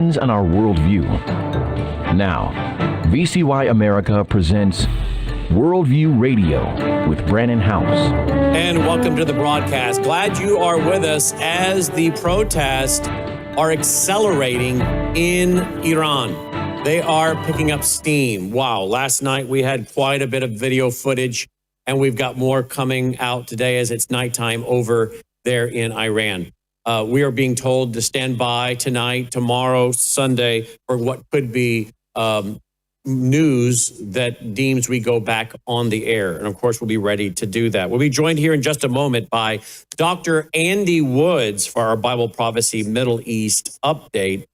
on our worldview. Now, VCY America presents Worldview Radio with Brannon Howse. And welcome to the broadcast. Glad you are with us as the protests are accelerating in Iran. They are picking up steam. Wow, last night we had quite a bit of video footage, and we've got more coming out today as it's nighttime over there in Iran. We are being told to stand by tonight, tomorrow, Sunday, for what could be news that deems we go back on the air. And of course, we'll be ready to do that. We'll be joined here in just a moment by Dr. Andy Woods for our Bible Prophecy Middle East update.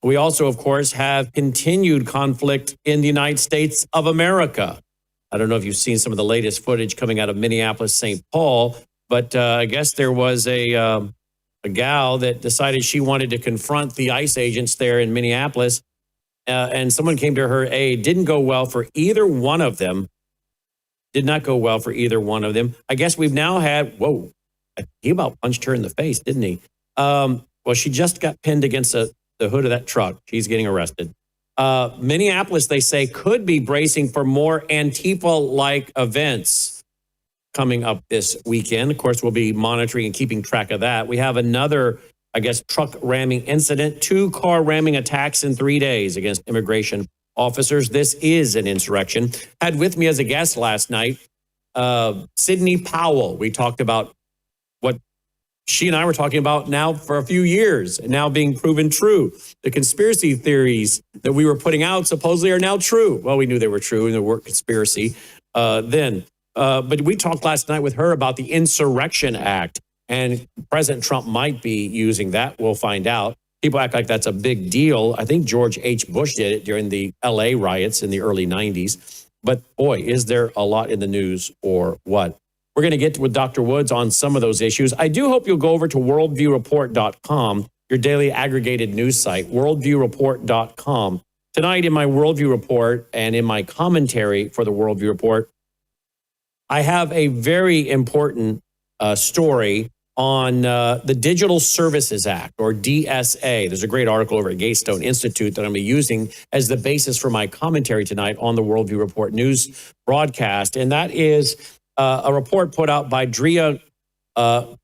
We also, of course, have continued conflict in the United States of America. I don't know if you've seen some of the latest footage coming out of Minneapolis, St. Paul, but I guess there was a gal that decided she wanted to confront the ICE agents there in Minneapolis. And someone came to her aid. Didn't go well for either one of them. Did not go well for either one of them. I guess we've now had, he about punched her in the face, didn't he? Well, she just got pinned against the hood of that truck. She's getting arrested. Minneapolis, they say, could be bracing for more Antifa-like events coming up this weekend. Of course, we'll be monitoring and keeping track of that. We have another, truck ramming incident, 2 car ramming attacks in 3 days against immigration officers. This is an insurrection. Had with me as a guest last night, Sidney Powell. We talked about what she and I were talking about now for a few years, and now being proven true. The conspiracy theories that we were putting out supposedly are now true. Well, we knew they were true and they weren't conspiracy then. But we talked last night with her about the Insurrection Act, and President Trump might be using that. We'll find out. People act like that's a big deal. I think George H. Bush did it during the LA riots in the early 90s. But boy, is there a lot in the news or what? We're going to get with Dr. Woods on some of those issues. I do hope you'll go over to worldviewreport.com, your daily aggregated news site, worldviewreport.com. Tonight in my Worldview Report and in my commentary for the Worldview Report, I have a very important story on the Digital Services Act, or DSA. There's a great article over at Gaystone Institute that I'm going to be using as the basis for my commentary tonight on the Worldview Report news broadcast. And that is a report put out by Drea Godfredi.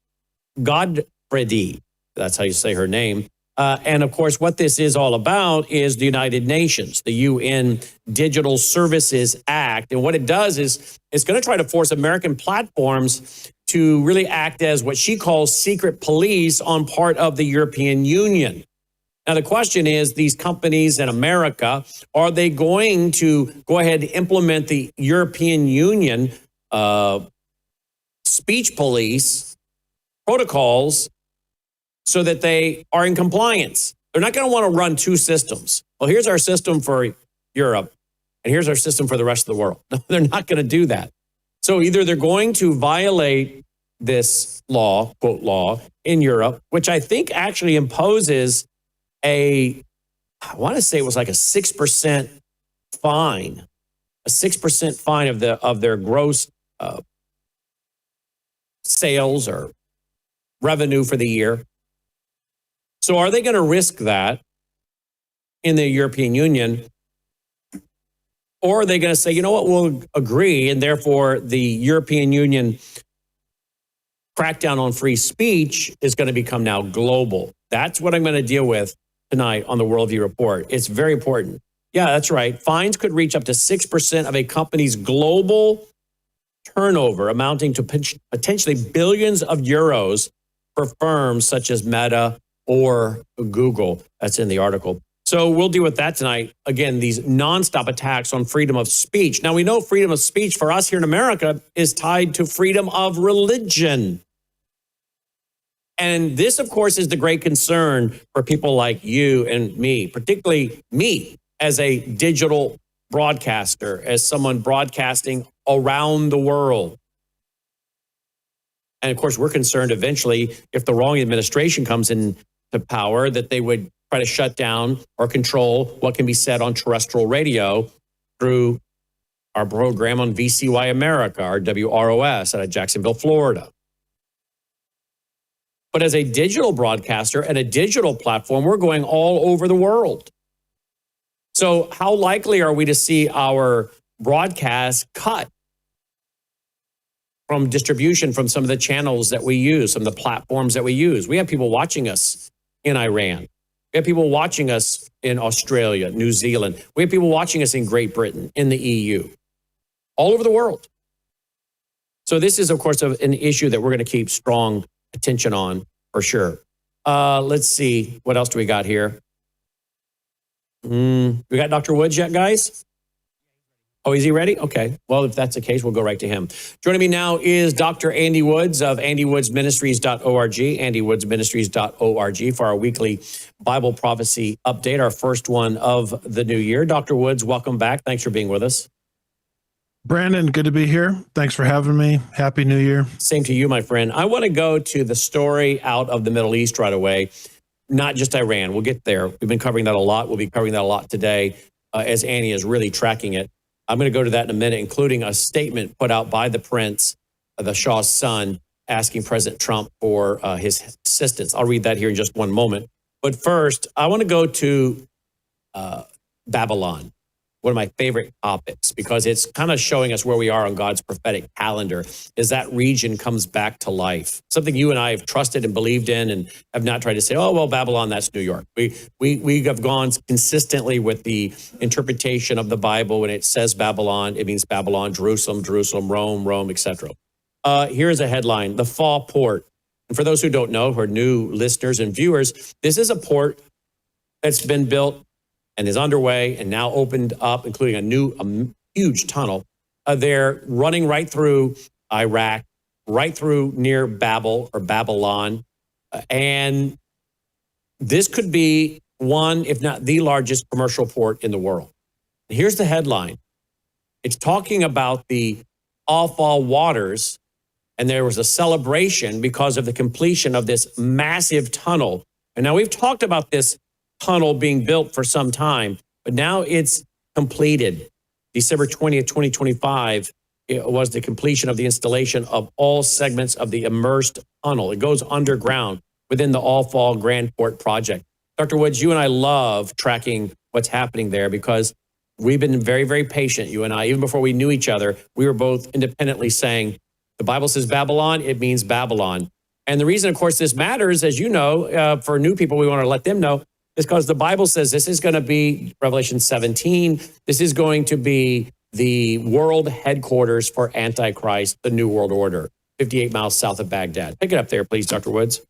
That's how you say her name. And of course, what this is all about is the United Nations, the UN Digital Services Act. And what it does is it's going to try to force American platforms to really act as what she calls secret police on part of the European Union. Now, the question is, these companies in America, are they going to go ahead and implement the European Union speech police protocols so that they are in compliance? They're not going to want to run 2 systems. Well, here's our system for Europe, and here's our system for the rest of the world. They're not going to do that. So either they're going to violate this law, quote law, in Europe, which I think actually imposes I want to say it was like a 6% fine, a 6% fine of their gross sales or revenue for the year. So are they going to risk that in the European Union? Or are they going to say, you know what, we'll agree, and therefore the European Union crackdown on free speech is going to become now global? That's what I'm going to deal with tonight on the Worldview Report. It's very important. Yeah, that's right. Fines could reach up to 6% of a company's global turnover, amounting to potentially billions of euros for firms such as Meta or Google. That's in the article. So we'll deal with that tonight. Again, these nonstop attacks on freedom of speech. Now, we know freedom of speech for us here in America is tied to freedom of religion. And this, of course, is the great concern for people like you and me, particularly me as a digital broadcaster, as someone broadcasting around the world. And of course, we're concerned eventually, if the wrong administration comes into power, that they would try to shut down or control what can be said on terrestrial radio through our program on VCY America, our WROS out of Jacksonville, Florida. But as a digital broadcaster and a digital platform, we're going all over the world. So how likely are we to see our broadcast cut from distribution from some of the channels that we use, some of the platforms that we use? We have people watching us in Iran. We have people watching us in Australia, New Zealand. We have people watching us in Great Britain, in the EU, all over the world. So this is, of course, an issue that we're going to keep strong attention on for sure. Let's see. What else do we got here? We got Dr. Woods yet, guys? Oh, is he ready? Okay. Well, if that's the case, we'll go right to him. Joining me now is Dr. Andy Woods of andywoodsministries.org, andywoodsministries.org for our weekly Bible prophecy update, our first one of the new year. Dr. Woods, welcome back. Thanks for being with us. Brandon, good to be here. Thanks for having me. Happy New Year. Same to you, my friend. I want to go to the story out of the Middle East right away, not just Iran. We'll get there. We've been covering that a lot. We'll be covering that a lot today as Annie is really tracking it. I'm going to go to that in a minute, including a statement put out by the prince, the Shah's son, asking President Trump for his assistance. I'll read that here in just one moment. But first, I want to go to Babylon, one of my favorite topics, because it's kind of showing us where we are on God's prophetic calendar as that region comes back to life. Something you and I have trusted and believed in and have not tried to say, oh, well, Babylon, that's New York. We have gone consistently with the interpretation of the Bible. When it says Babylon, it means Babylon, Jerusalem, Jerusalem, Rome, etc. Here's a headline, the Fall Port. And for those who don't know, who are new listeners and viewers, this is a port that's been built and is underway and now opened up, including a huge tunnel. They're running right through Iraq, right through near Babel or Babylon. And this could be one, if not the largest commercial port in the world. Here's the headline. It's talking about the Al-Fal waters, and there was a celebration because of the completion of this massive tunnel. And now we've talked about this tunnel being built for some time, but now it's completed. December 20th, 2025, it was the completion of the installation of all segments of the immersed tunnel. It goes underground within the Al-Fal Grand Port project. Dr. Woods, you and I love tracking what's happening there because we've been very, very patient, you and I. Even before we knew each other, we were both independently saying, the Bible says Babylon, it means Babylon. And the reason, of course, this matters, as you know, for new people, we want to let them know, is because the Bible says this is going to be, Revelation 17, this is going to be the world headquarters for Antichrist, the New World Order, 58 miles south of Baghdad. Pick it up there, please, Dr. Woods.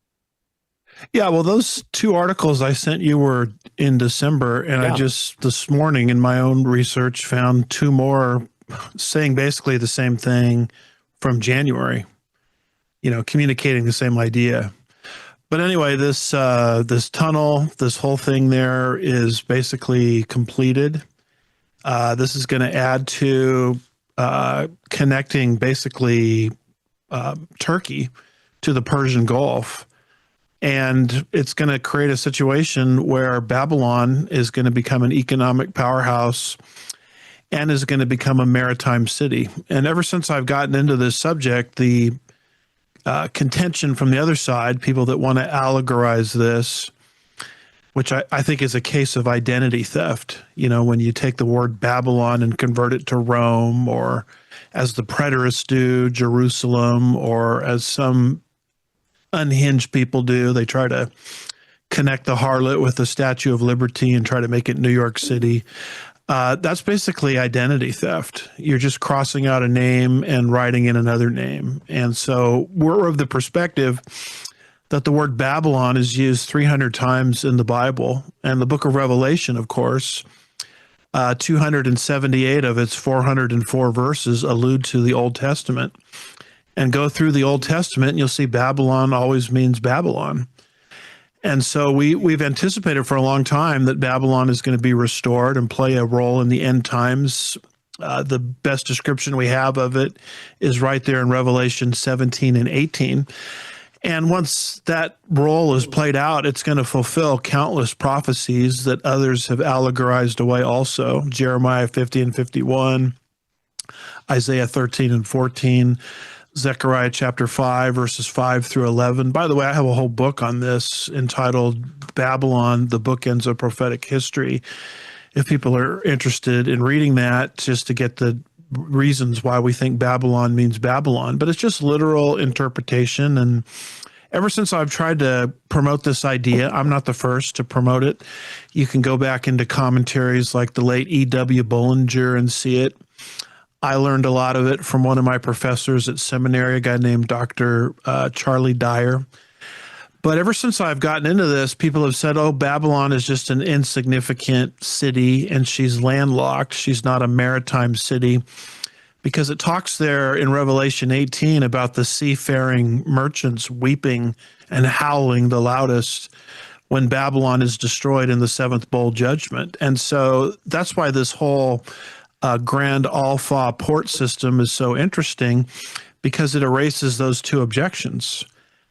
Yeah, well, those two articles I sent you were in December, and I just this morning in my own research found two more saying basically the same thing from January, communicating the same idea. But anyway, this tunnel, this whole thing there is basically completed. This is going to add to connecting basically Turkey to the Persian Gulf. And it's going to create a situation where Babylon is going to become an economic powerhouse and is going to become a maritime city. And ever since I've gotten into this subject, the contention from the other side, people that want to allegorize this, which I think is a case of identity theft. When you take the word Babylon and convert it to Rome, or as the preterists do, Jerusalem, or as some unhinged people do, they try to connect the harlot with the Statue of Liberty and try to make it New York City. That's basically identity theft. You're just crossing out a name and writing in another name. And so we're of the perspective that the word Babylon is used 300 times in the Bible. And the book of Revelation, of course, 278 of its 404 verses allude to the Old Testament. And go through the Old Testament and you'll see Babylon always means Babylon. And so we've anticipated for a long time that Babylon is going to be restored and play a role in the end times. The best description we have of it is right there in Revelation 17 and 18. And once that role is played out, it's going to fulfill countless prophecies that others have allegorized away also. Jeremiah 50 and 51, Isaiah 13 and 14. Zechariah chapter 5, verses 5 through 11. By the way, I have a whole book on this entitled Babylon, the Bookends of Prophetic History. If people are interested in reading that, just to get the reasons why we think Babylon means Babylon. But it's just literal interpretation. And ever since I've tried to promote this idea, I'm not the first to promote it. You can go back into commentaries like the late E.W. Bullinger and see it. I learned a lot of it from one of my professors at seminary, a guy named Dr. Charlie Dyer. But ever since I've gotten into this, people have said, oh, Babylon is just an insignificant city and she's landlocked. She's not a maritime city, because it talks there in Revelation 18 about the seafaring merchants weeping and howling the loudest when Babylon is destroyed in the seventh bowl judgment. And so that's why this whole Grand Alpha port system is so interesting, because it erases those two objections.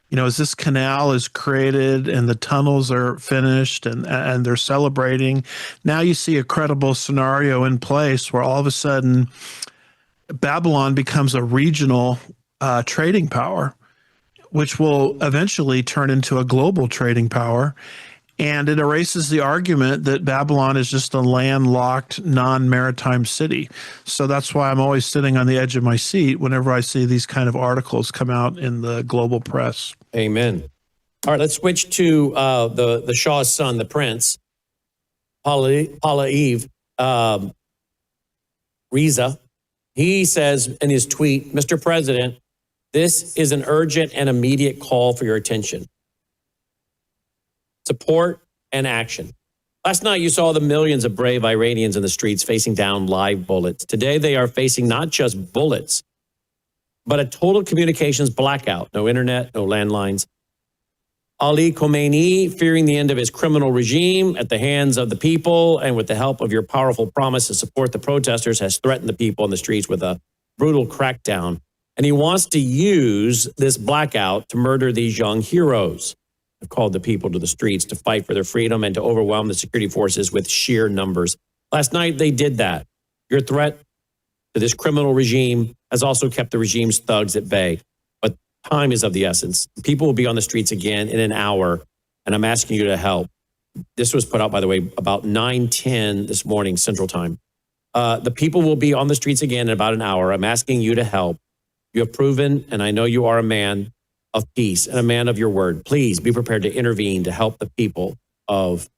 You know, as this canal is created and the tunnels are finished and they're celebrating, now you see a credible scenario in place where all of a sudden Babylon becomes a regional trading power, which will eventually turn into a global trading power. And it erases the argument that Babylon is just a landlocked, non-maritime city. So that's why I'm always sitting on the edge of my seat whenever I see these kind of articles come out in the global press. Amen. All right, let's switch to the Shah's son, the prince, Pahlavi Reza. He says in his tweet, Mr. President, this is an urgent and immediate call for your attention. Support and action. Last night, you saw the millions of brave Iranians in the streets facing down live bullets. Today, they are facing not just bullets, but a total communications blackout. No internet, no landlines. Ali Khamenei, fearing the end of his criminal regime at the hands of the people and with the help of your powerful promise to support the protesters, has threatened the people in the streets with a brutal crackdown. And he wants to use this blackout to murder these young heroes. Have called the people to the streets to fight for their freedom and to overwhelm the security forces with sheer numbers. Last night, they did that. Your threat to this criminal regime has also kept the regime's thugs at bay. But time is of the essence. People will be on the streets again in an hour, and I'm asking you to help. This was put out, by the way, about 9:10 this morning, Central Time. The people will be on the streets again in about an hour. I'm asking you to help. You have proven, and I know you are a man of peace and a man of your word. Please be prepared to intervene to help the people of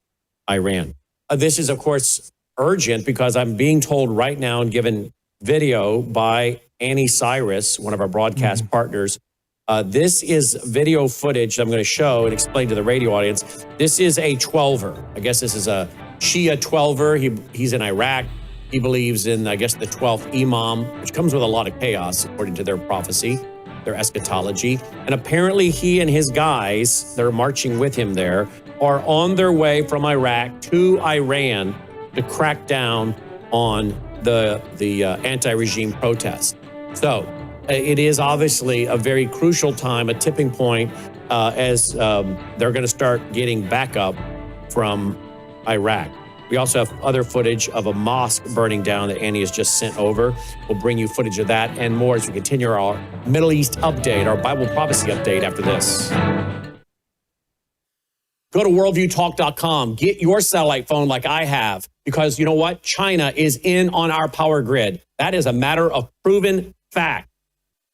Iran. This is, of course, urgent because I'm being told right now and given video by Annie Cyrus, one of our broadcast partners. This is video footage I'm going to show and explain to the radio audience. This is a 12er. I guess this is a Shia 12er. He's in Iraq. He believes in, I guess, the 12th Imam, which comes with a lot of chaos, according to their prophecy, their eschatology. And apparently he and his guys that are marching with him there are on their way from Iraq to Iran to crack down on the anti-regime protests. So it is obviously a very crucial time, a tipping point, as they're going to start getting backup from Iraq. We also have other footage of a mosque burning down that Annie has just sent over. We'll bring you footage of that and more as we continue our Middle East update, our Bible prophecy update after this. Go to worldviewtalk.com. Get your satellite phone like I have, because you know what? China is in on our power grid. That is a matter of proven fact.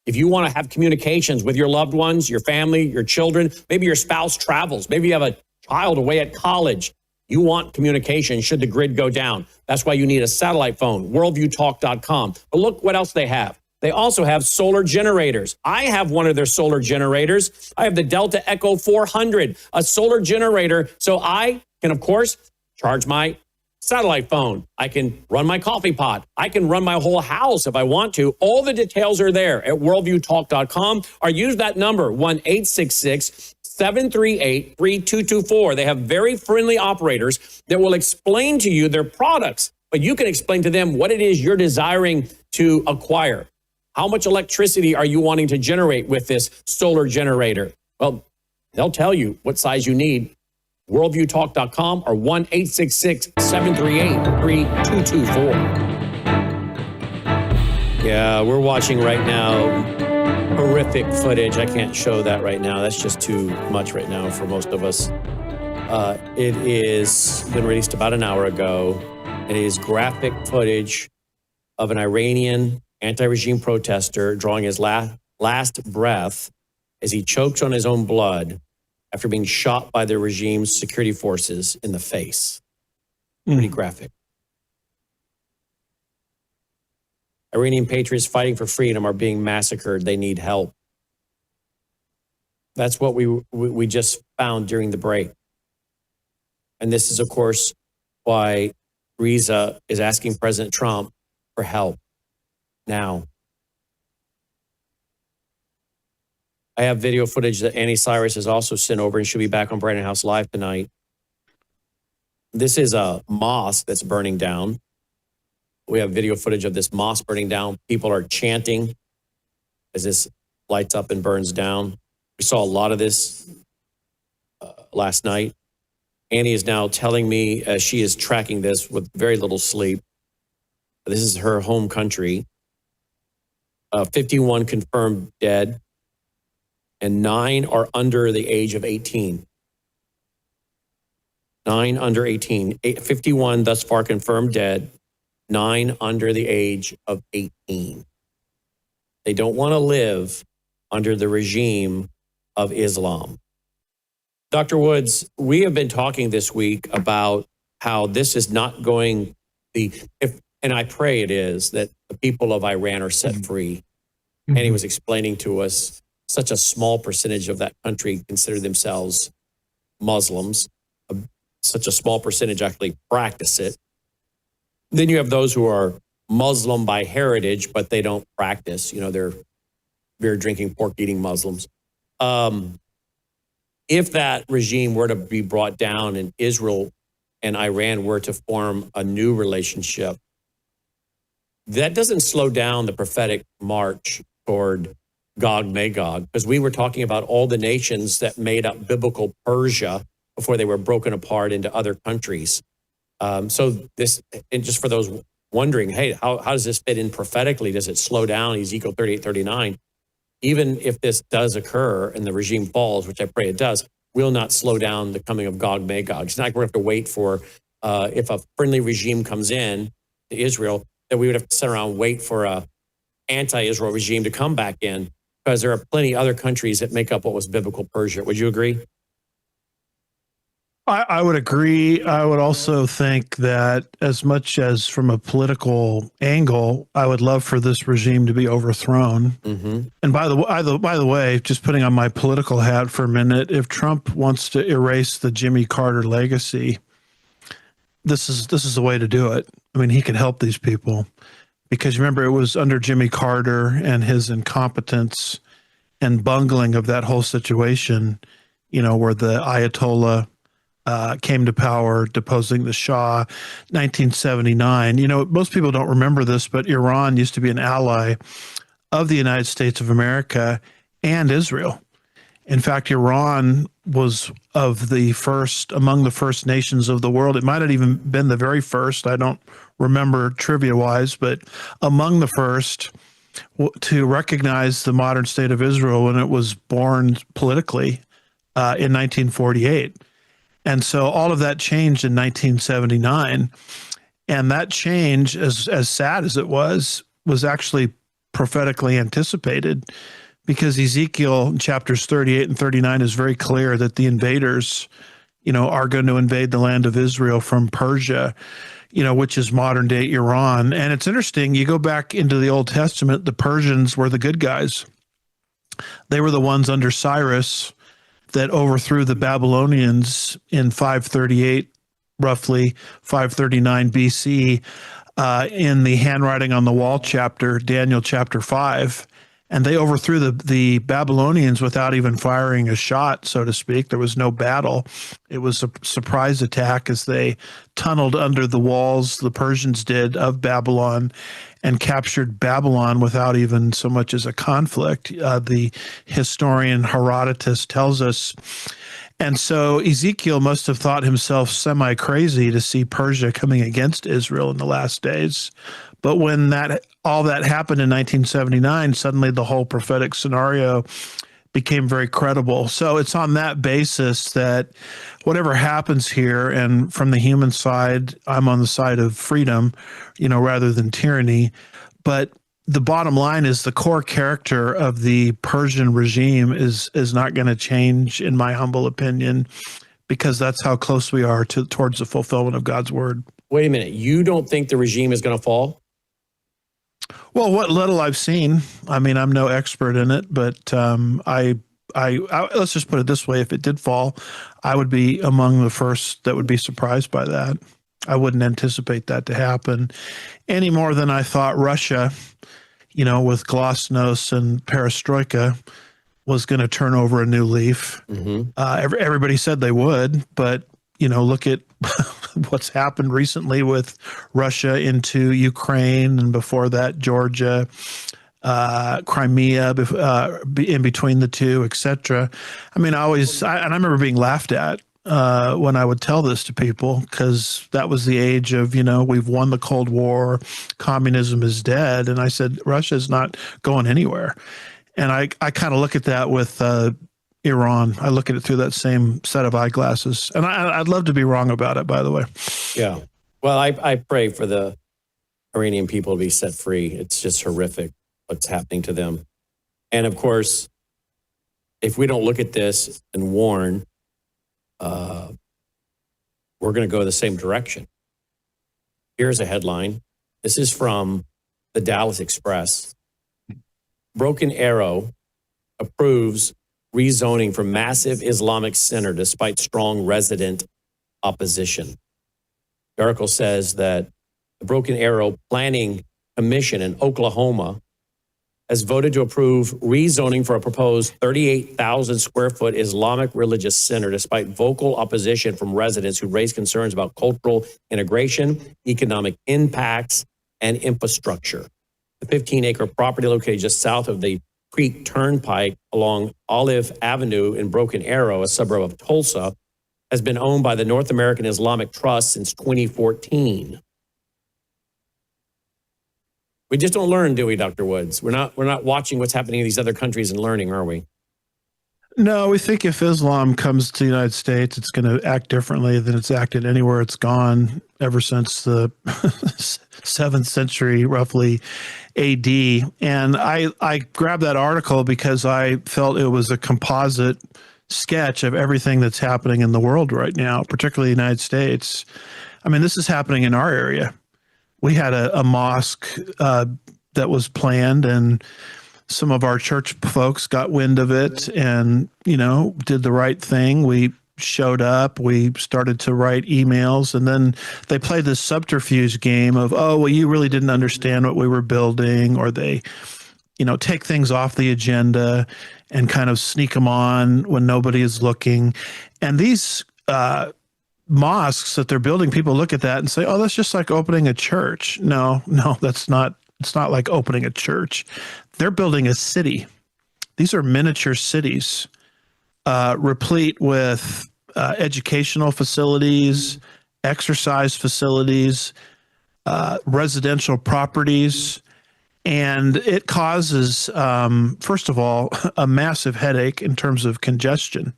If you want to have communications with your loved ones, your family, your children, maybe your spouse travels, maybe you have a child away at college, you want communication should the grid go down. That's why you need a satellite phone, worldviewtalk.com. But look what else they have. They also have solar generators. I have one of their solar generators. I have the Delta Echo 400, a solar generator. So I can, of course, charge my satellite phone. I can run my coffee pot. I can run my whole house if I want to. All the details are there at worldviewtalk.com, or use that number, 1-866-738-3224. They have very friendly operators that will explain to you their products, but you can explain to them what it is you're desiring to acquire. How much electricity are you wanting to generate with this solar generator? Well, they'll tell you what size you need. Worldviewtalk.com or 1-866-738-3224. Yeah, we're watching right now horrific footage. I can't show that right now. That's just too much right now for most of us. It is been released about an hour ago, and it is graphic footage of an Iranian anti-regime protester drawing his last breath as he chokes on his own blood after being shot by the regime's security forces in the face. Pretty graphic. Iranian patriots fighting for freedom are being massacred. They need help. That's what we just found during the break. And this is, of course, why Riza is asking President Trump for help now. I have video footage that Annie Cyrus has also sent over, and she'll be back on Brandon House Live tonight. This is a mosque that's burning down. We have video footage of this mosque burning down. People are chanting as this lights up and burns down. We saw a lot of this last night. Annie is now telling me, as she is tracking this with very little sleep, this is her home country. 51 confirmed dead, and 9 are under the age of 18. 9 under 18. 51 thus far confirmed dead, 9 under the age of 18. They don't want to live under the regime of Islam. Dr. Woods, we have been talking this week about how this is not going and I pray it is, that the people of Iran are set free. And he was explaining to us such a small percentage of that country consider themselves Muslims. Such a small percentage actually practice it. Then you have those who are Muslim by heritage, but they don't practice. You know, they're beer drinking, pork eating Muslims. If that regime were to be brought down and Israel and Iran were to form a new relationship, that doesn't slow down the prophetic march toward Gog Magog, because we were talking about all the nations that made up biblical Persia before they were broken apart into other countries. So this, and just for those wondering, hey, how does this fit in prophetically? Does it slow down Ezekiel 38:39? Even if this does occur and the regime falls, which I pray it does, will not slow down the coming of Gog Magog. It's not like we're going to have to wait for, if a friendly regime comes in to Israel, that we would have to sit around and wait for a anti-Israel regime to come back in, because there are plenty of other countries that make up what was biblical Persia. Would you agree? I would agree. I would also think that, as much as from a political angle, I would love for this regime to be overthrown. Mm-hmm. And by the way, just putting on my political hat for a minute, if Trump wants to erase the Jimmy Carter legacy, this is the way to do it. I mean, he can help these people, because remember, it was under Jimmy Carter and his incompetence and bungling of that whole situation, you know, where the Ayatollah came to power, deposing the Shah, 1979. You know, most people don't remember this, but Iran used to be an ally of the United States of America and Israel. In fact, Iran was among the first nations of the world. It might have even been the very first. I don't remember trivia-wise, but among the first to recognize the modern state of Israel when it was born politically in 1948. And so all of that changed in 1979. And that change, as sad as it was actually prophetically anticipated, because Ezekiel chapters 38 and 39 is very clear that the invaders, you know, are going to invade the land of Israel from Persia, you know, which is modern day Iran. And it's interesting, you go back into the Old Testament, the Persians were the good guys. They were the ones under Cyrus that overthrew the Babylonians in 538, roughly 539 BC, in the handwriting on the wall chapter, Daniel chapter 5. And they overthrew the Babylonians without even firing a shot, so to speak. There was no battle. It was a surprise attack as they tunneled under the walls, the Persians did, of Babylon, and captured Babylon without even so much as a conflict. The historian Herodotus tells us. And so Ezekiel must have thought himself semi-crazy to see Persia coming against Israel in the last days. But when that all that happened in 1979, suddenly the whole prophetic scenario became very credible. So it's on that basis that whatever happens here, and from the human side, I'm on the side of freedom, rather than tyranny. But the bottom line is the core character of the Persian regime is not going to change, in my humble opinion, because that's how close we are towards the fulfillment of God's word. Wait a minute. You don't think the regime is going to fall? Well, what little I've seen, I mean, I'm no expert in it, but I let's just put it this way: if it did fall, I would be among the first that would be surprised by that. I wouldn't anticipate that to happen any more than I thought Russia, with glasnost and perestroika, was going to turn over a new leaf. Mm-hmm. Everybody said they would, but look at what's happened recently with Russia into Ukraine, and before that, Georgia, Crimea, in between the two, etc. I mean, I remember being laughed at when I would tell this to people, because that was the age of, we've won the Cold War, communism is dead. And I said, Russia's not going anywhere. And I kind of look at that with Iran. I look at it through that same set of eyeglasses. And I'd love to be wrong about it, by the way. Yeah. Well, I pray for the Iranian people to be set free. It's just horrific what's happening to them. And of course, if we don't look at this and warn, we're going to go the same direction. Here's a headline. This is from the Dallas Express. Broken Arrow approves rezoning for massive Islamic center despite strong resident opposition. The article says that the Broken Arrow Planning Commission in Oklahoma has voted to approve rezoning for a proposed 38,000 square foot Islamic religious center despite vocal opposition from residents who raise concerns about cultural integration, economic impacts, and infrastructure. The 15-acre property located just south of the Creek Turnpike along Olive Avenue in Broken Arrow, a suburb of Tulsa, has been owned by the North American Islamic Trust since 2014. We just don't learn, do we, Dr. Woods? We're not watching what's happening in these other countries and learning, are we? No, we think if Islam comes to the United States, it's going to act differently than it's acted anywhere it's gone ever since the 7th century, roughly, AD. And I grabbed that article because I felt it was a composite sketch of everything that's happening in the world right now, particularly the United States. I mean, this is happening in our area. We had a mosque that was planned, and some of our church folks got wind of it and, did the right thing. We showed up, we started to write emails, and then they played this subterfuge game of, oh, well, you really didn't understand what we were building, or they, take things off the agenda and kind of sneak them on when nobody is looking. And these mosques that they're building, people look at that and say, oh, that's just like opening a church. No, that's not. It's not like opening a church. They're building a city. These are miniature cities, replete with educational facilities, exercise facilities, residential properties. And it causes, first of all, a massive headache in terms of congestion.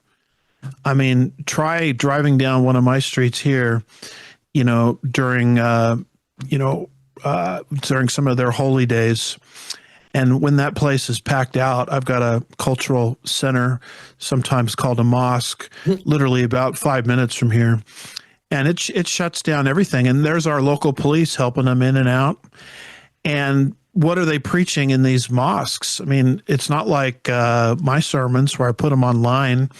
I mean, try driving down one of my streets here, during some of their holy days. And when that place is packed out, I've got a cultural center, sometimes called a mosque, literally about 5 minutes from here. And it shuts down everything. And there's our local police helping them in and out. And what are they preaching in these mosques? I mean, it's not like my sermons where I put them online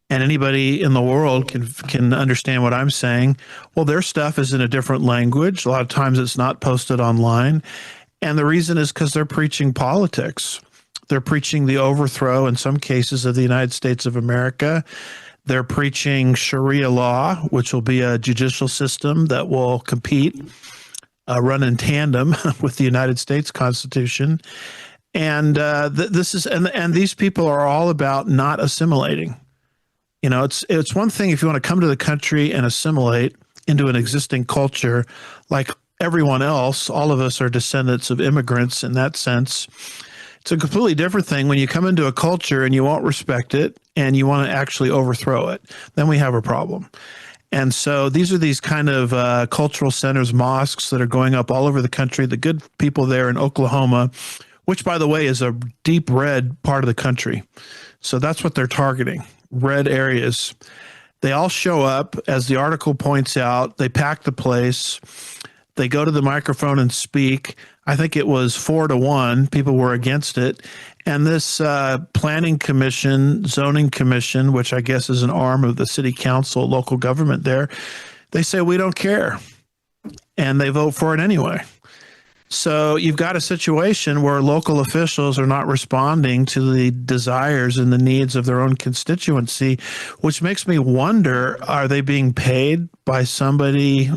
and anybody in the world can understand what I'm saying. Well, their stuff is in a different language. A lot of times it's not posted online. And the reason is because they're preaching politics. They're preaching the overthrow, in some cases, of the United States of America. They're preaching Sharia law, which will be a judicial system that will compete, run in tandem with the United States Constitution. And and these people are all about not assimilating. It's one thing if you want to come to the country and assimilate into an existing culture, like everyone else. All of us are descendants of immigrants in that sense. It's a completely different thing when you come into a culture and you won't respect it and you want to actually overthrow it. Then we have a problem. And so these are these kind of cultural centers, mosques that are going up all over the country. The good people there in Oklahoma, which, by the way, is a deep red part of the country. So that's what they're targeting, red areas. They all show up, as the article points out. They pack the place. They go to the microphone and speak. I think it was 4-1. People were against it. And this planning commission, zoning commission, which I guess is an arm of the city council, local government there, they say, we don't care. And they vote for it anyway. So you've got a situation where local officials are not responding to the desires and the needs of their own constituency, which makes me wonder, are they being paid by somebody,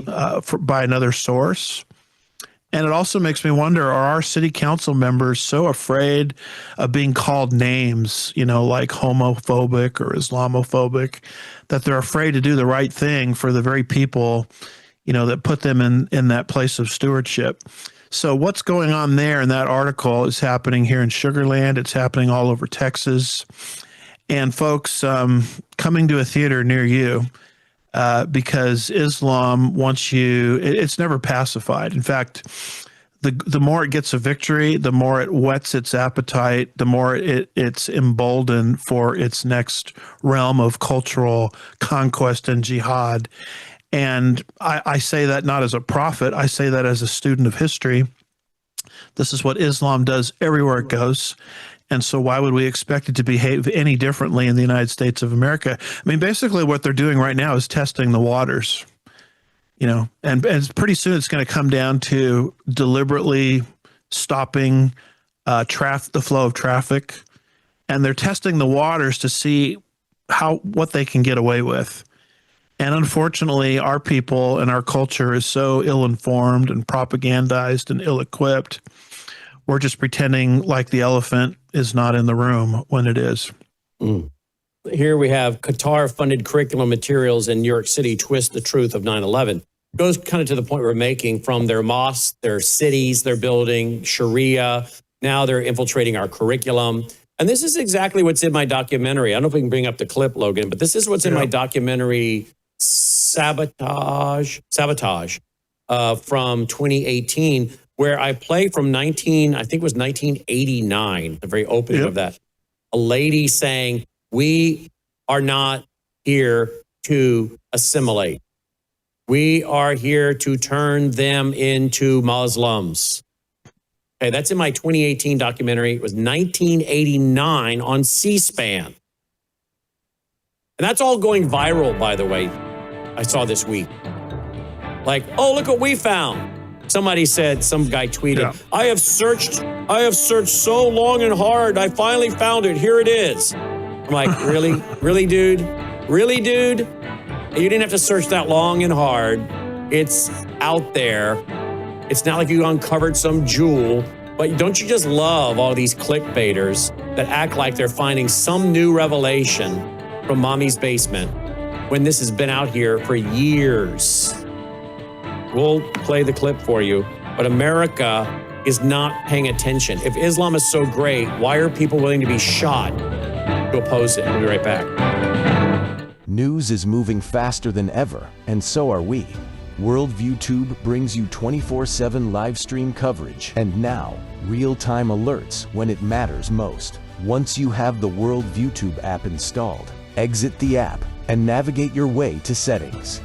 by another source? And it also makes me wonder, are our city council members so afraid of being called names, like homophobic or Islamophobic, that they're afraid to do the right thing for the very people, that put them in that place of stewardship? So what's going on there in that article is happening here in Sugar Land. It's happening all over Texas. And folks, coming to a theater near you, because Islam wants you, it's never pacified. In fact, the more it gets a victory, the more it whets its appetite, the more it's emboldened for its next realm of cultural conquest and jihad. And I say that not as a prophet, I say that as a student of history. This is what Islam does everywhere it goes. And so why would we expect it to behave any differently in the United States of America? I mean, basically what they're doing right now is testing the waters, and pretty soon it's going to come down to deliberately stopping the flow of traffic. And they're testing the waters to see what they can get away with. And unfortunately, our people and our culture is so ill-informed and propagandized and ill-equipped. We're just pretending like the elephant is not in the room when it is. Here we have Qatar-funded curriculum materials in New York City twist the truth of 9/11. Goes kind of to the point we're making from their mosques, their cities they're building, Sharia. Now they're infiltrating our curriculum. And this is exactly what's in my documentary. I don't know if we can bring up the clip, Logan, but this is what's in my documentary, Sabotage from 2018, where I play from 1989, the very opening of that. A lady saying, we are not here to assimilate. We are here to turn them into Muslims. Okay, that's in my 2018 documentary. It was 1989 on C-SPAN. And that's all going viral, by the way, I saw this week. Like, oh, look what we found. Somebody said, some guy tweeted, I have searched so long and hard. I finally found it. Here it is. I'm like, really? Really, dude? Really, dude? You didn't have to search that long and hard. It's out there. It's not like you uncovered some jewel. But don't you just love all these clickbaiters that act like they're finding some new revelation from mommy's basement when this has been out here for years? We'll play the clip for you, but America is not paying attention. If Islam is so great, why are people willing to be shot to oppose it? We'll be right back. News is moving faster than ever, and so are we. Worldview Tube brings you 24/7 live stream coverage and now real-time alerts when it matters most. Once you have the Worldview Tube app installed, exit the app and navigate your way to Settings.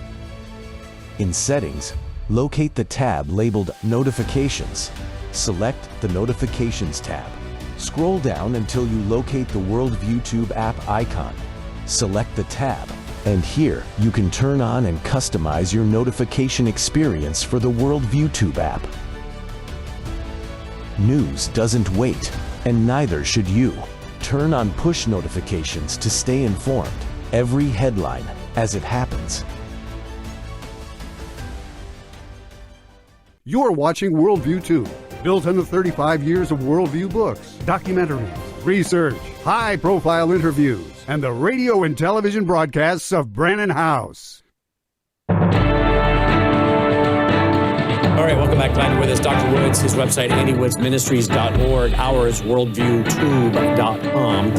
In Settings, locate the tab labeled Notifications. Select the Notifications tab. Scroll down until you locate the Worldview Tube app icon. Select the tab, and here you can turn on and customize your notification experience for the Worldview Tube app. News doesn't wait, and neither should you. Turn on push notifications to stay informed. Every headline as it happens. You're watching Worldview Tube, built on the 35 years of Worldview books, documentaries, research, high-profile interviews, and the radio and television broadcasts of Brannon Howse. All right, welcome Welcome back. Glad you're with us. Dr. Woods, his website, andywoodsministries.org, ours, worldviewtube.com.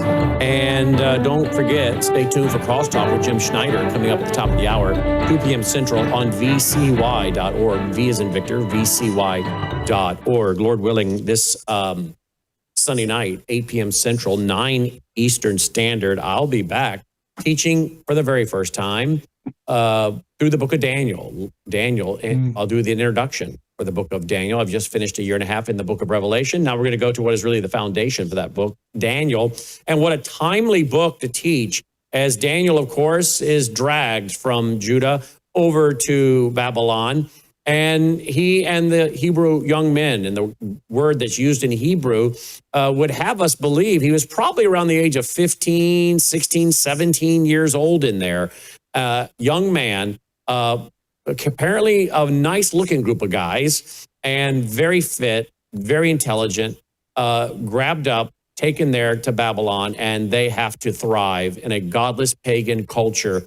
And don't forget, stay tuned for Crosstalk with Jim Schneider coming up at the top of the hour, 2 p.m. Central on vcy.org. V as in Victor, vcy.org. Lord willing, this Sunday night, 8 p.m. Central, 9 Eastern Standard, I'll be back teaching for the very first time through the book of Daniel. And I'll do the introduction for the book of Daniel. I've just finished a year and a half in the book of Revelation. Now we're going to go to what is really the foundation for that book, Daniel. And what a timely book to teach, as Daniel, of course, is dragged from Judah over to Babylon. And he and the Hebrew young men, and the word that's used in Hebrew, would have us believe he was probably around the age of 15, 16, 17 years old in there. Young man, apparently a nice looking group of guys, and very fit, very intelligent, grabbed up, taken there to Babylon, and they have to thrive in a godless pagan culture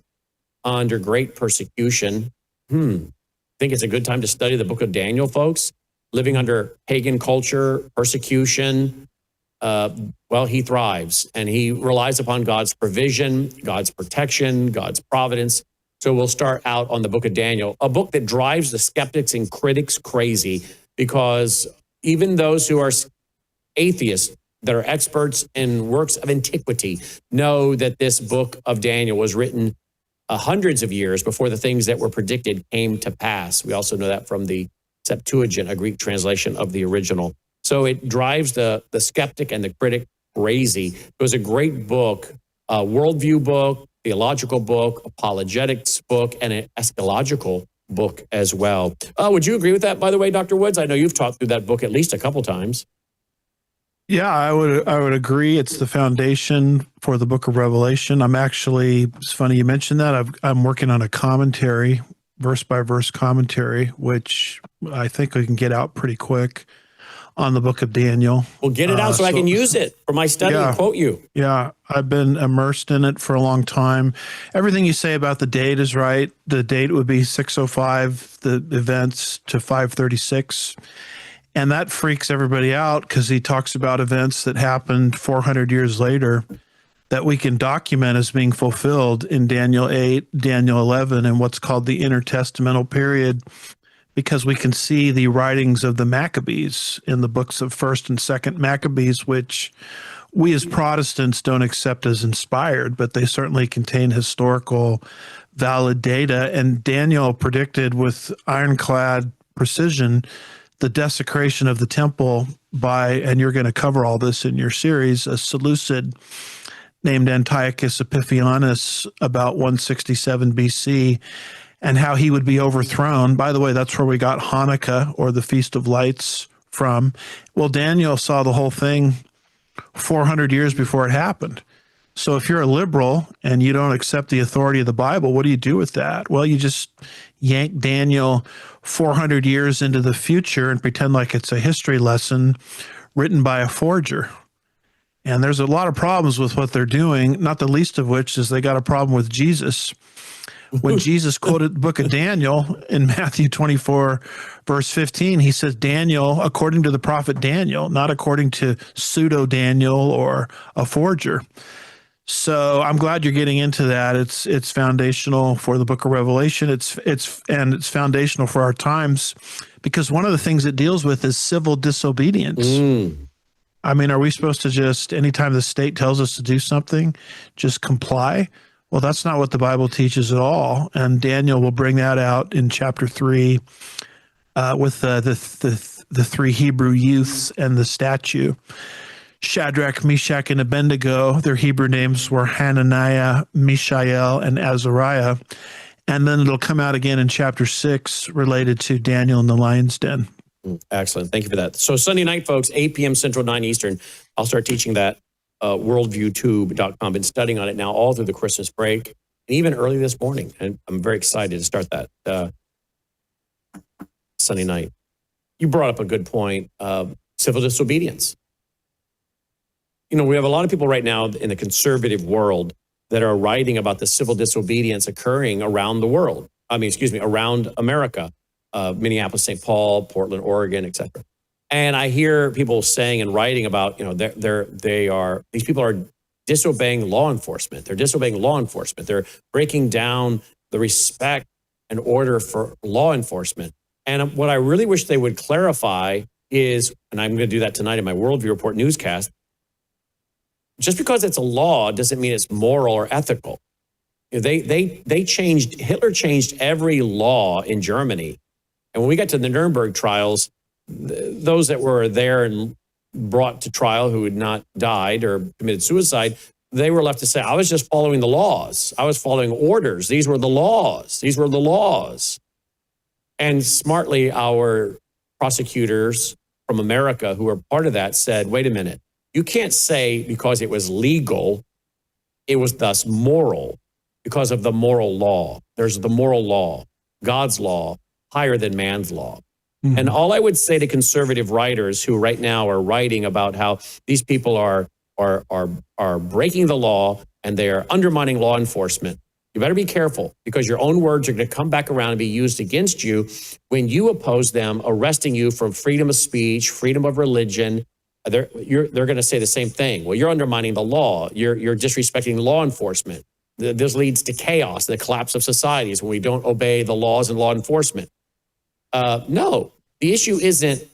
under great persecution. Think it's a good time to study the book of Daniel, folks. Living under pagan culture, persecution, well, he thrives, and he relies upon God's provision, God's protection, God's providence. So we'll start out on the book of Daniel, a book that drives the skeptics and critics crazy, because even those who are atheists that are experts in works of antiquity know that this book of Daniel was written hundreds of years before the things that were predicted came to pass. We also know that from the Septuagint, a Greek translation of the original. So it drives the skeptic and the critic crazy. It was a great book, a worldview book, theological book, apologetics book, and an eschatological book as well. Would you agree with that, by the way, Dr. Woods? I know you've taught through that book at least a couple times. Yeah, I would agree. It's the foundation for the book of Revelation. It's funny you mentioned that. I'm working on a commentary, verse by verse commentary, which I think we can get out pretty quick on the book of Daniel. Well, get it out so I can use it for my study and quote you. Yeah, I've been immersed in it for a long time. Everything you say about the date is right. The date would be 605, the events to 536. And that freaks everybody out because he talks about events that happened 400 years later that we can document as being fulfilled in Daniel 8, Daniel 11, and what's called the intertestamental period, because we can see the writings of the Maccabees in the books of 1st and 2nd Maccabees, which we as Protestants don't accept as inspired, but they certainly contain historical valid data. And Daniel predicted with ironclad precision the desecration of the temple by, and you're going to cover all this in your series, a Seleucid named Antiochus Epiphanes about 167 BC, and how he would be overthrown. By the way, that's where we got Hanukkah, or the Feast of Lights, from. Well, Daniel saw the whole thing 400 years before it happened. So if you're a liberal and you don't accept the authority of the Bible, what do you do with that? Well, you just yank Daniel 400 years into the future and pretend like it's a history lesson written by a forger. And there's a lot of problems with what they're doing, not the least of which is they got a problem with Jesus. When Jesus quoted the book of Daniel in Matthew 24, verse 15, he says, Daniel, according to the prophet Daniel, not according to pseudo Daniel or a forger. So I'm glad you're getting into that. It's foundational for the book of Revelation. It's foundational for our times, because one of the things it deals with is civil disobedience. I mean, are we supposed to just, anytime the state tells us to do something, just comply? Well, that's not what the Bible teaches at all. And Daniel will bring that out in chapter 3 with the three Hebrew youths and the statue. Shadrach, Meshach, and Abednego, their Hebrew names were Hananiah, Mishael, and Azariah. And then it'll come out again in chapter 6 related to Daniel in the lion's den. Excellent. Thank you for that. So Sunday night, folks, 8 p.m. Central, 9 Eastern, I'll start teaching that, worldviewtube.com. Been studying on it now all through the Christmas break, and even early this morning. And I'm very excited to start that Sunday night. You brought up a good point, civil disobedience. You know, we have a lot of people right now in the conservative world that are writing about the civil disobedience occurring around the world. Around America. Minneapolis, St. Paul, Portland, Oregon, etc. And I hear people saying and writing about, these people are disobeying law enforcement. They're disobeying law enforcement. They're breaking down the respect and order for law enforcement. And what I really wish they would clarify is, and I'm going to do that tonight in my Worldview Report newscast, just because it's a law doesn't mean it's moral or ethical. Hitler changed every law in Germany. And when we got to the Nuremberg trials, those that were there and brought to trial who had not died or committed suicide, they were left to say, I was just following the laws. I was following orders. These were the laws. These were the laws. And smartly, our prosecutors from America who were part of that said, wait a minute, you can't say because it was legal, it was thus moral, because of the moral law. There's the moral law, God's law, higher than man's law. Mm-hmm. And all I would say to conservative writers who right now are writing about how these people are breaking the law and they are undermining law enforcement, you better be careful, because your own words are going to come back around and be used against you when you oppose them, arresting you for freedom of speech, freedom of religion. They're going to say the same thing. Well, you're undermining the law. You're disrespecting law enforcement. This leads to chaos, the collapse of societies when we don't obey the laws and law enforcement. No, the issue isn't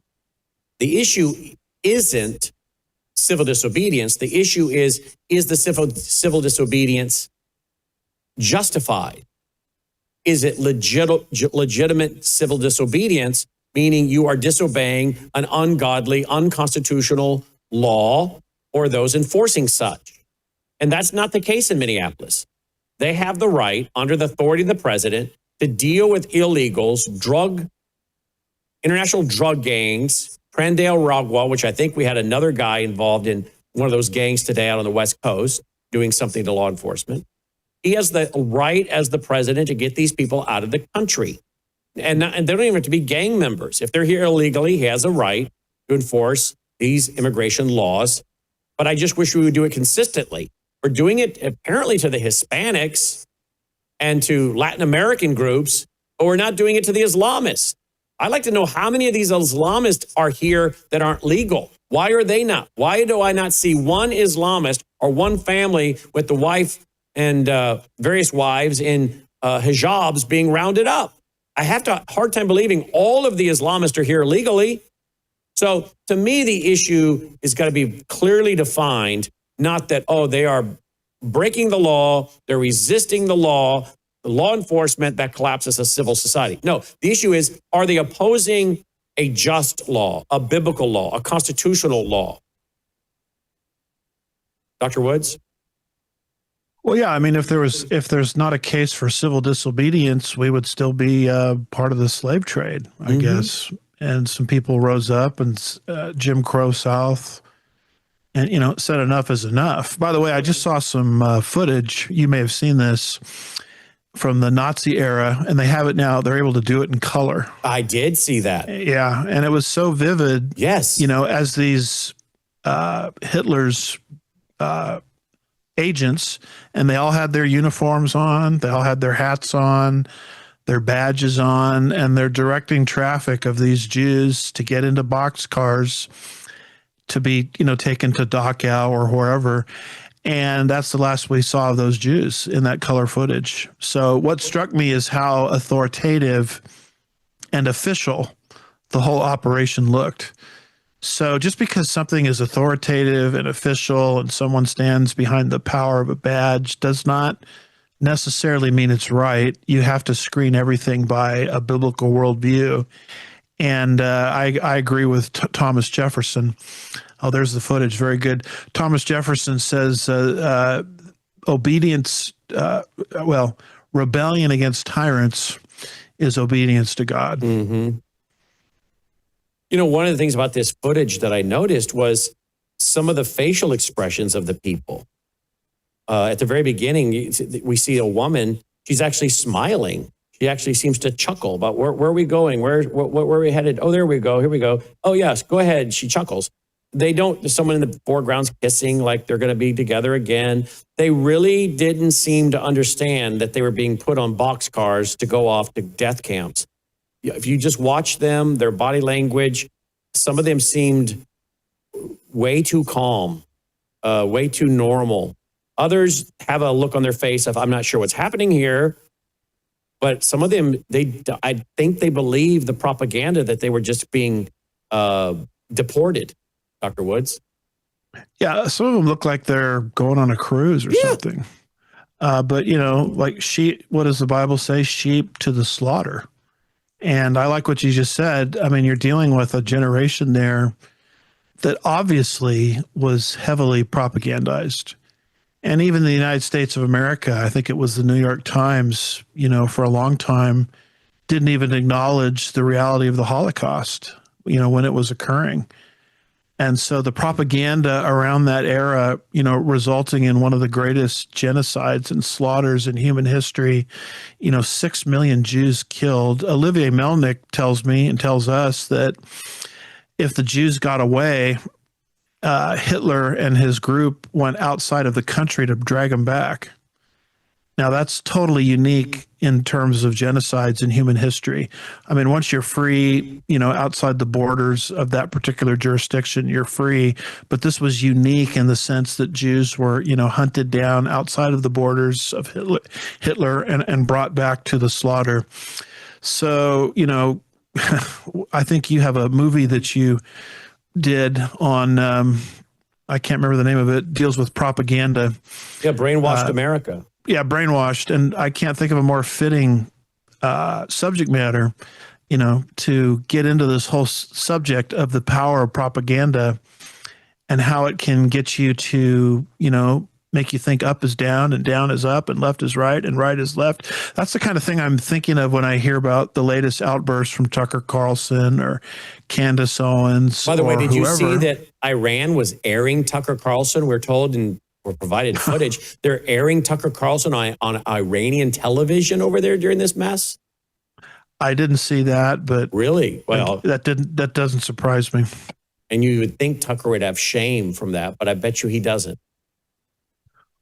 civil disobedience. The issue is the civil disobedience justified? Is it legitimate civil disobedience, meaning you are disobeying an ungodly, unconstitutional law or those enforcing such? And that's not the case in Minneapolis. They have the right, under the authority of the president, to deal with illegals, international drug gangs, Prandale Ragwa, which I think we had another guy involved in one of those gangs today out on the West Coast doing something to law enforcement. He has the right as the president to get these people out of the country. And they don't even have to be gang members. If they're here illegally, he has a right to enforce these immigration laws. But I just wish we would do it consistently. We're doing it apparently to the Hispanics and to Latin American groups, but we're not doing it to the Islamists. I'd like to know how many of these Islamists are here that aren't legal. Why are they not? Why do I not see one Islamist or one family with the wife and various wives in hijabs being rounded up? I have a hard time believing all of the Islamists are here illegally. So to me, the issue has got to be clearly defined, not that, they are breaking the law, they're resisting the law enforcement that collapses a civil society. No, the issue is, are they opposing a just law, a biblical law, a constitutional law? Dr. Woods? Well, yeah, I mean, if there's not a case for civil disobedience, we would still be part of the slave trade, I guess. And some people rose up and Jim Crow South and, said enough is enough. By the way, I just saw some footage. You may have seen this from the Nazi era, and they have it now. They're able to do it in color. I did see that. Yeah, and it was so vivid. Yes. As these Hitler's agents, and they all had their uniforms on, they all had their hats on, their badges on, and they're directing traffic of these Jews to get into boxcars to be, taken to Dachau or wherever. And that's the last we saw of those Jews in that color footage. So what struck me is how authoritative and official the whole operation looked. So just because something is authoritative and official and someone stands behind the power of a badge does not necessarily mean it's right. You have to screen everything by a biblical worldview. And I agree with Thomas Jefferson. Oh, there's the footage. Very good. Thomas Jefferson says rebellion against tyrants is obedience to God. Mm-hmm. One of the things about this footage that I noticed was some of the facial expressions of the people. At the very beginning, we see a woman, she's actually smiling. She actually seems to chuckle about where are we going? Where are we headed? Oh, there we go. Here we go. Oh, yes, go ahead. She chuckles. There's someone in the foreground's kissing like they're going to be together again. They really didn't seem to understand that they were being put on boxcars to go off to death camps. if you just watch them, their body language, some of them seemed way too calm, way too normal. Others have a look on their face of, I'm not sure what's happening here. But some of them, I think they believe the propaganda that they were just being deported, Dr. Woods. Yeah, some of them look like they're going on a cruise or something. But, like sheep, what does the Bible say? Sheep to the slaughter. And I like what you just said. I mean, you're dealing with a generation there that obviously was heavily propagandized. And even the United States of America, I think it was the New York Times, for a long time, didn't even acknowledge the reality of the Holocaust, when it was occurring. And so the propaganda around that era, resulting in one of the greatest genocides and slaughters in human history, 6 million Jews killed. Olivier Melnick tells me and tells us that if the Jews got away, Hitler and his group went outside of the country to drag them back. Now, that's totally unique in terms of genocides in human history. I mean, once you're free, outside the borders of that particular jurisdiction, you're free. But this was unique in the sense that Jews were, hunted down outside of the borders of Hitler and brought back to the slaughter. So, I think you have a movie that you did on, I can't remember the name of it, deals with propaganda. Yeah, Brainwashed America. Yeah, Brainwashed. And I can't think of a more fitting subject matter, to get into this whole subject of the power of propaganda and how it can get you to, make you think up is down and down is up and left is right and right is left. That's the kind of thing I'm thinking of when I hear about the latest outbursts from Tucker Carlson or Candace Owens. By the way, did whoever. you see that Iran was airing Tucker Carlson? We're told and we're provided footage. They're airing Tucker Carlson on Iranian television over there during this mess. I didn't see that, but really, well, that doesn't surprise me. And you would think Tucker would have shame from that, but I bet you he doesn't.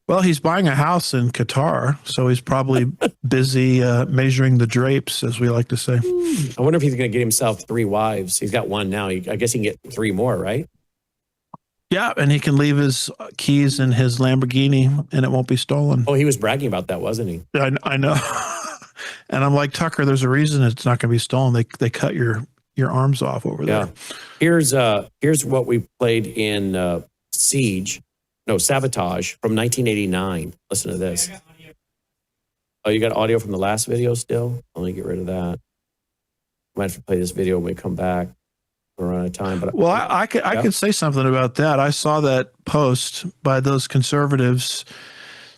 Well, he's buying a house in Qatar, so he's probably busy measuring the drapes, as we like to say. I wonder if he's going to get himself 3 wives. He's got one now. I guess he can get 3 more, right? Yeah, and he can leave his keys in his Lamborghini, and it won't be stolen. Oh, he was bragging about that, wasn't he? I know. And I'm like, Tucker, there's a reason it's not going to be stolen. They cut your arms off over there. Yeah. Here's what we played in Sabotage from 1989. Listen to this. Oh, you got audio from the last video still? Let me get rid of that. Might have to play this video when we come back. We're out of time. But well, I could say something about that. I saw that post by those conservatives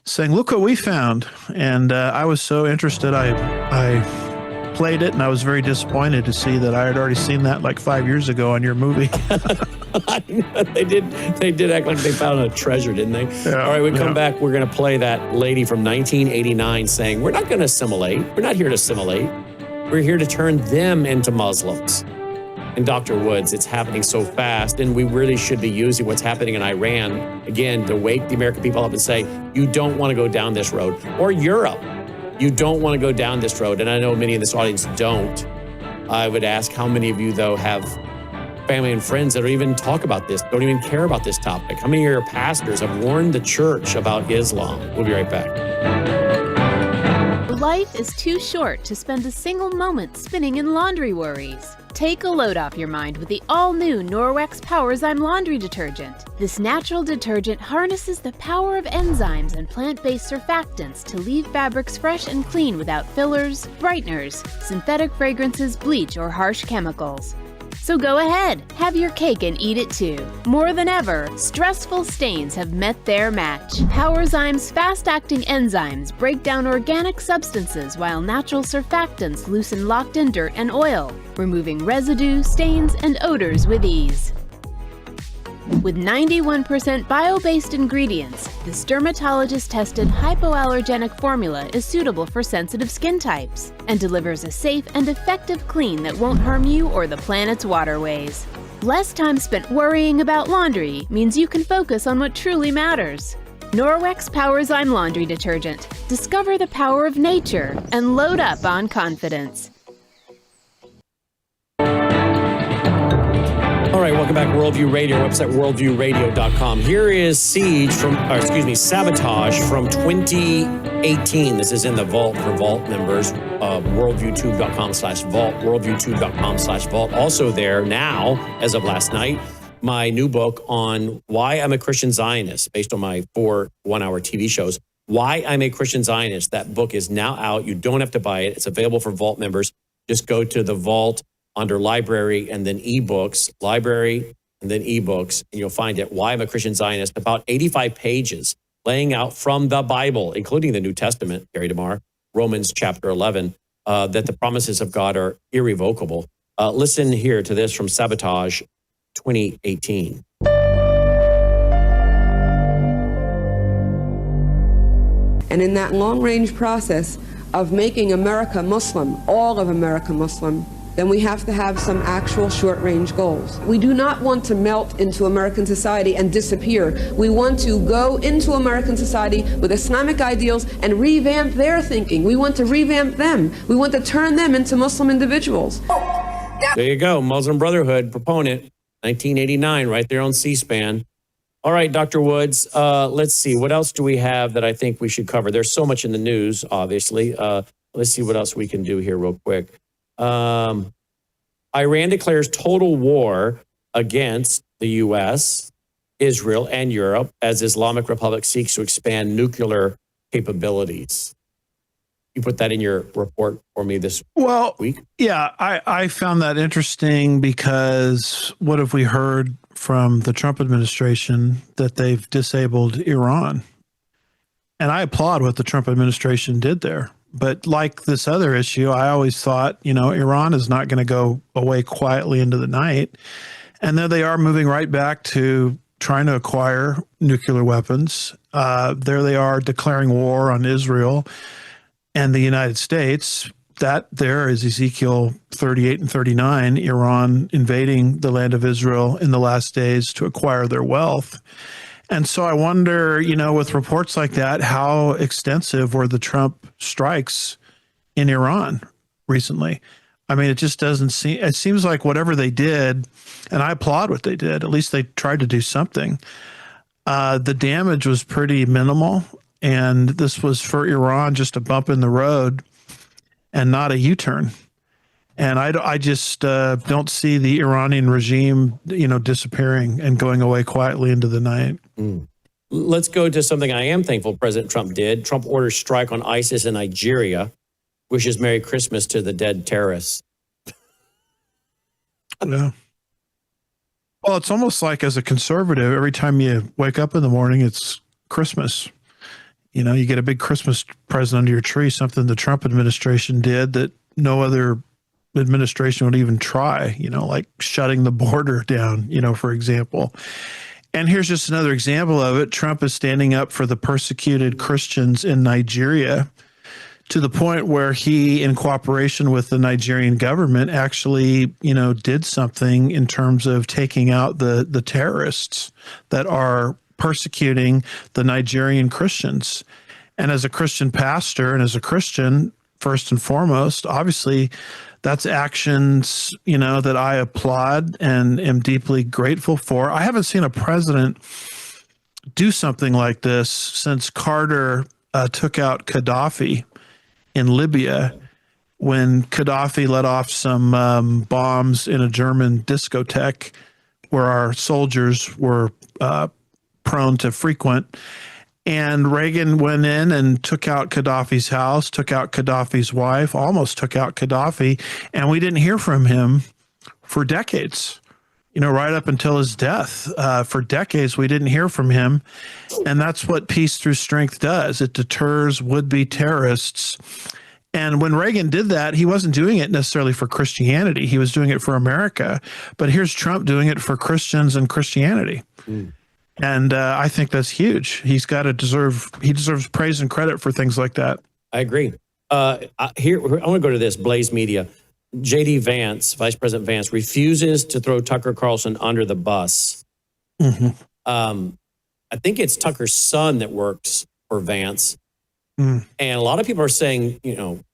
saying, "Look what we found," and I was so interested. I played it, and I was very disappointed to see that I had already seen that like 5 years ago on your movie. They did act like they found a treasure, didn't they? Yeah, all right, we come back. We're going to play that lady from 1989 saying, we're not going to assimilate. We're not here to assimilate. We're here to turn them into Muslims. And Dr. Woods, it's happening so fast, and we really should be using what's happening in Iran, again, to wake the American people up and say, you don't want to go down this road. Or Europe, you don't want to go down this road. And I know many in this audience don't. I would ask how many of you, though, have family and friends that don't even talk about this, don't even care about this topic. How many of your pastors have warned the church about Islam? We'll be right back. Life is too short to spend a single moment spinning in laundry worries. Take a load off your mind with the all-new Norwex Powerzyme laundry detergent. This natural detergent harnesses the power of enzymes and plant-based surfactants to leave fabrics fresh and clean without fillers, brighteners, synthetic fragrances, bleach, or harsh chemicals. So go ahead, have your cake and eat it too. More than ever, stressful stains have met their match. Powerzyme's fast-acting enzymes break down organic substances while natural surfactants loosen locked-in dirt and oil, removing residue, stains, and odors with ease. With 91% bio-based ingredients, this dermatologist-tested hypoallergenic formula is suitable for sensitive skin types and delivers a safe and effective clean that won't harm you or the planet's waterways. Less time spent worrying about laundry means you can focus on what truly matters. Norwex Powerzyme Laundry Detergent. Discover the power of nature and load up on confidence. Welcome back, Worldview Radio, website worldviewradio.com. Here is Sabotage from 2018. This is in the vault for Vault members of worldviewtube.com/vault, worldviewtube.com/vault. Also there now, as of last night, my new book on why I'm a Christian Zionist, based on my 4 one-hour TV shows. Why I'm a Christian Zionist. That book is now out. You don't have to buy it. It's available for Vault members. Just go to the Vault under library and then ebooks, library and then ebooks, and you'll find it. Why I'm a Christian Zionist, about 85 pages laying out from the Bible, including the New Testament, Gary DeMar, Romans chapter 11, that the promises of God are irrevocable. Listen here to this from Sabotage 2018. And in that long-range process of making America Muslim, all of America Muslim, then we have to have some actual short-range goals. We do not want to melt into American society and disappear. We want to go into American society with Islamic ideals and revamp their thinking. We want to revamp them. We want to turn them into Muslim individuals. There you go, Muslim Brotherhood proponent, 1989, right there on C-SPAN. All right, Dr. Woods, let's see. What else do we have that I think we should cover? There's so much in the news, obviously. Let's see what else we can do here real quick. Iran declares total war against the U.S., Israel, and Europe as Islamic Republic seeks to expand nuclear capabilities. You put that in your report for me this week? Yeah, I found that interesting because what have we heard from the Trump administration? That they've disabled Iran. And I applaud what the Trump administration did there. But like this other issue, I always thought, Iran is not going to go away quietly into the night. And there they are moving right back to trying to acquire nuclear weapons. There they are declaring war on Israel and the United States. That there is Ezekiel 38 and 39, Iran invading the land of Israel in the last days to acquire their wealth. And so I wonder, with reports like that, how extensive were the Trump strikes in Iran recently? I mean, it just doesn't seem, it seems like whatever they did, and I applaud what they did, at least they tried to do something. The damage was pretty minimal. And this was for Iran just a bump in the road and not a U-turn. And I just don't see the Iranian regime, disappearing and going away quietly into the night. Let's go to something I am thankful President Trump did. Trump orders strike on ISIS in Nigeria, wishes Merry Christmas to the dead terrorists. Yeah. Well, it's almost like as a conservative, every time you wake up in the morning, it's Christmas. You get a big Christmas present under your tree, something the Trump administration did that no other administration would even try, like shutting the border down, for example. And here's just another example of it. Trump is standing up for the persecuted Christians in Nigeria to the point where he, in cooperation with the Nigerian government, actually, did something in terms of taking out the terrorists that are persecuting the Nigerian Christians. And as a Christian pastor and as a Christian, first and foremost, obviously, that's actions, that I applaud and am deeply grateful for. I haven't seen a president do something like this since Carter took out Gaddafi in Libya, when Gaddafi let off some bombs in a German discotheque where our soldiers were prone to frequent. And Reagan went in and took out Gaddafi's house, took out Gaddafi's wife, almost took out Gaddafi, and we didn't hear from him for decades, right up until his death. For decades, we didn't hear from him. And that's what Peace Through Strength does. It deters would-be terrorists. And when Reagan did that, he wasn't doing it necessarily for Christianity. He was doing it for America. But here's Trump doing it for Christians and Christianity. And I think that's huge. He deserves praise and credit for things like that. I agree. I want to go to this, Blaze Media. J.D. Vance, Vice President Vance, refuses to throw Tucker Carlson under the bus. I think it's Tucker's son that works for Vance. And a lot of people are saying,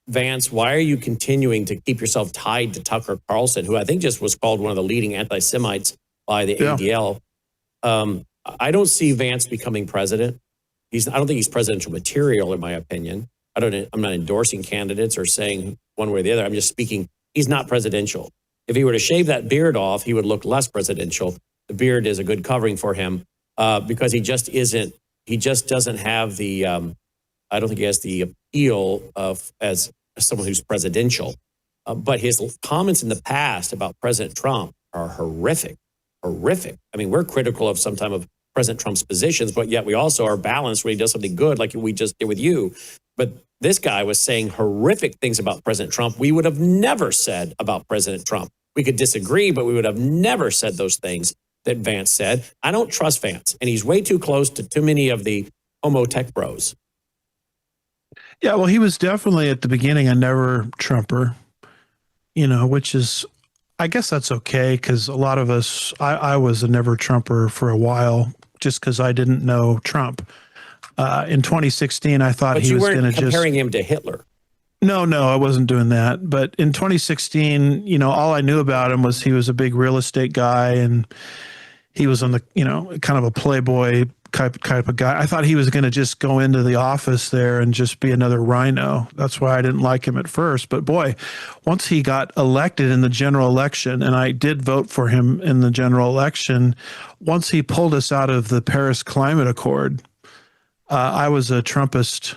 Vance, why are you continuing to keep yourself tied to Tucker Carlson, who I think just was called one of the leading anti-Semites by the ADL. I don't see Vance becoming president. I don't think he's presidential material, in my opinion. I'm not endorsing candidates or saying one way or the other. I'm just speaking. He's not presidential. If he were to shave that beard off, he would look less presidential. The beard is a good covering for him because he just isn't. He just doesn't have the. I don't think he has the appeal of as someone who's presidential. But his comments in the past about President Trump are horrific. Horrific. I mean, we're critical of sometimes of President Trump's positions, but yet we also are balanced when he does something good, like we just did with you. But this guy was saying horrific things about President Trump we would have never said about President Trump. We could disagree, but we would have never said those things that Vance said. I don't trust Vance, and he's way too close to too many of the homo tech bros. Yeah, well, he was definitely at the beginning a never Trumper, which is, I guess that's okay, because a lot of us, I was a never Trumper for a while just because I didn't know Trump. In 2016, I thought he was going to just... But you weren't comparing him to Hitler. No, I wasn't doing that. But in 2016, all I knew about him was he was a big real estate guy and he was on the, kind of a playboy type of guy. I thought he was going to just go into the office there and just be another rhino. That's why I didn't like him at first. But boy, once he got elected in the general election, and I did vote for him in the general election, once he pulled us out of the Paris Climate Accord, I was a Trumpist,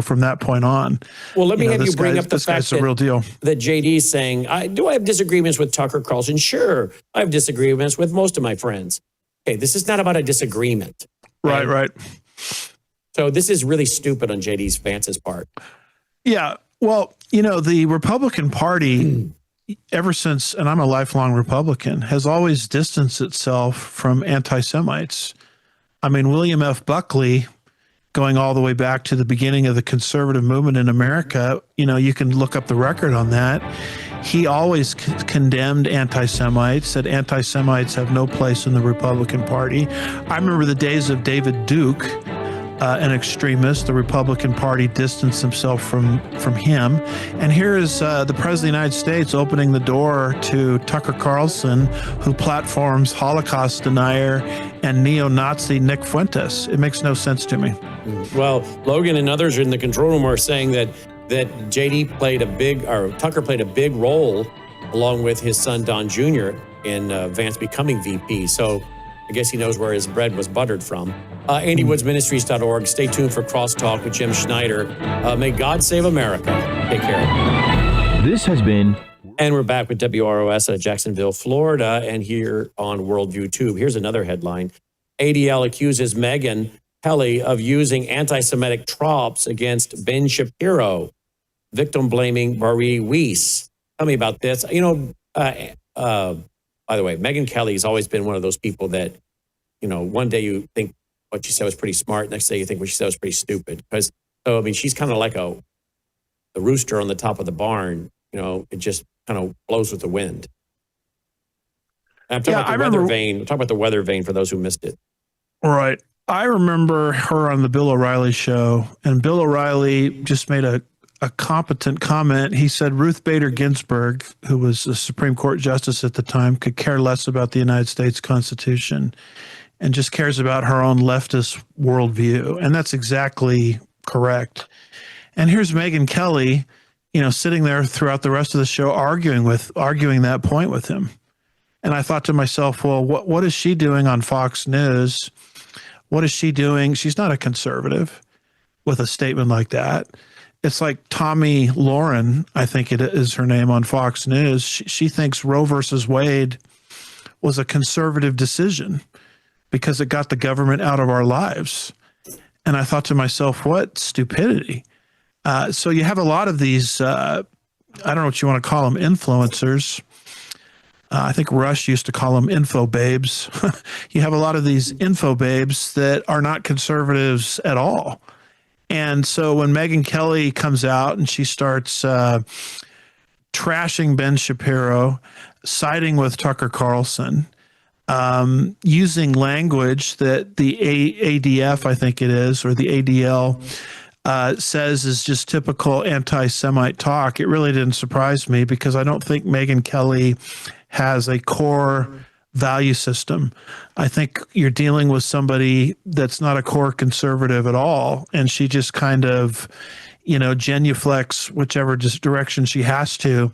from that point on. Well, let me have you bring up the fact that, real deal. That JD is saying, do I have disagreements with Tucker Carlson? Sure, I have disagreements with most of my friends. Okay, this is not about a disagreement. Right. So this is really stupid on JD's Vance's part. Yeah, well, the Republican Party, ever since, and I'm a lifelong Republican, has always distanced itself from anti-Semites. I mean, William F. Buckley, going all the way back to the beginning of the conservative movement in America, you can look up the record on that. He always condemned anti-Semites, said anti-Semites have no place in the Republican Party. I remember the days of David Duke, an extremist. The Republican Party distanced himself from him. And here is the President of the United States opening the door to Tucker Carlson, who platforms Holocaust denier and neo-Nazi Nick Fuentes. It makes no sense to me. Well, Logan and others in the control room are saying that JD Tucker played a big role along with his son Don Jr. in Vance becoming VP. So I guess he knows where his bread was buttered from. AndyWoodsMinistries.org. Stay tuned for Crosstalk with Jim Schneider. May God save America. Take care. This has been... And we're back with WROS out of Jacksonville, Florida, and here on Worldview Tube. Here's another headline. ADL accuses Megyn Kelly of using anti-Semitic tropes against Ben Shapiro, victim blaming Bari Weiss. Tell me about this. By the way, Megyn Kelly has always been one of those people that, one day you think what she said was pretty smart. Next day you think what she said was pretty stupid. She's kind of like the rooster on the top of the barn. It just kind of blows with the wind. And I'm talking about the weather vane. We're talking about the weather vane for those who missed it. Right. I remember her on the Bill O'Reilly show, and Bill O'Reilly just made a competent comment. He said Ruth Bader Ginsburg, who was a Supreme Court justice at the time, could care less about the United States Constitution and just cares about her own leftist worldview. And that's exactly correct. And here's Megyn Kelly, sitting there throughout the rest of the show arguing that point with him. And I thought to myself, well, what is she doing on Fox News? What is she doing? She's not a conservative with a statement like that. It's like Tommy Lauren, I think it is her name, on Fox News. She thinks Roe versus Wade was a conservative decision because it got the government out of our lives. And I thought to myself, what stupidity. So you have a lot of these, I don't know what you want to call them, influencers. I think Rush used to call them info babes. You have a lot of these info babes that are not conservatives at all. And so when Megyn Kelly comes out and she starts trashing Ben Shapiro, siding with Tucker Carlson, using language that the ADF, I think it is, or the ADL, says is just typical anti-Semite talk, it really didn't surprise me because I don't think Megyn Kelly has a core value system. I think you're dealing with somebody that's not a core conservative at all, and she just kind of, genuflects whichever direction she has to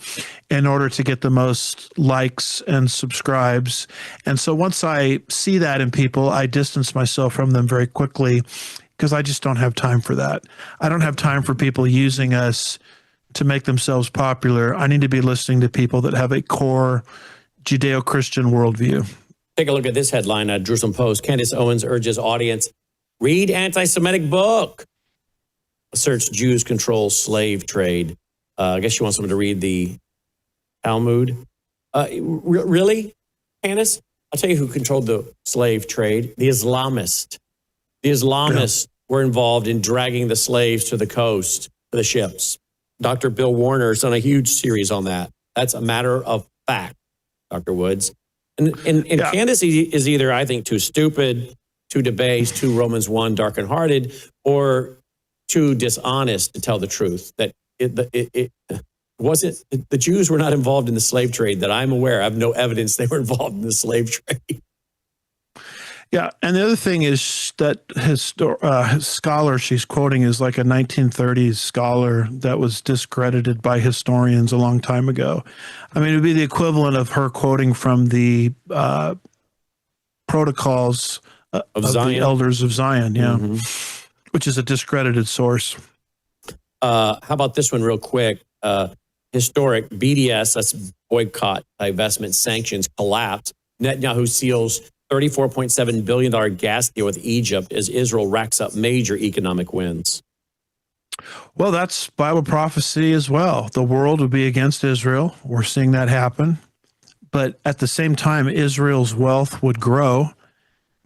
in order to get the most likes and subscribes. And so once I see that in people, I distance myself from them very quickly because I just don't have time for that. I don't have time for people using us to make themselves popular. I need to be listening to people that have a core Judeo-Christian worldview. Take a look at this headline at Jerusalem Post. Candace Owens urges audience, read anti-Semitic book. Asserts Jews control slave trade. I guess she wants someone to read the Talmud. Really, Candace? I'll tell you who controlled the slave trade. The Islamists. The Islamists were involved in dragging the slaves to the coast, to the ships. Dr. Bill Warner's done a huge series on that. That's a matter of fact, Dr. Woods. And Candace is either, I think, too stupid, too debased, too Romans 1 dark and hearted, or too dishonest to tell the truth. That it wasn't, the Jews were not involved in the slave trade that I'm aware. I have no evidence they were involved in the slave trade. Yeah, and the other thing is that his scholar she's quoting is like a 1930s scholar that was discredited by historians a long time ago. I mean, it would be the equivalent of her quoting from the protocols of the Elders of Zion, which is a discredited source. How about this one real quick? Historic BDS, that's boycott, divestment, sanctions collapse. Netanyahu seals $34.7 billion gas deal with Egypt as Israel racks up major economic wins. Well, that's Bible prophecy as well. The world would be against Israel. We're seeing that happen. But at the same time, Israel's wealth would grow.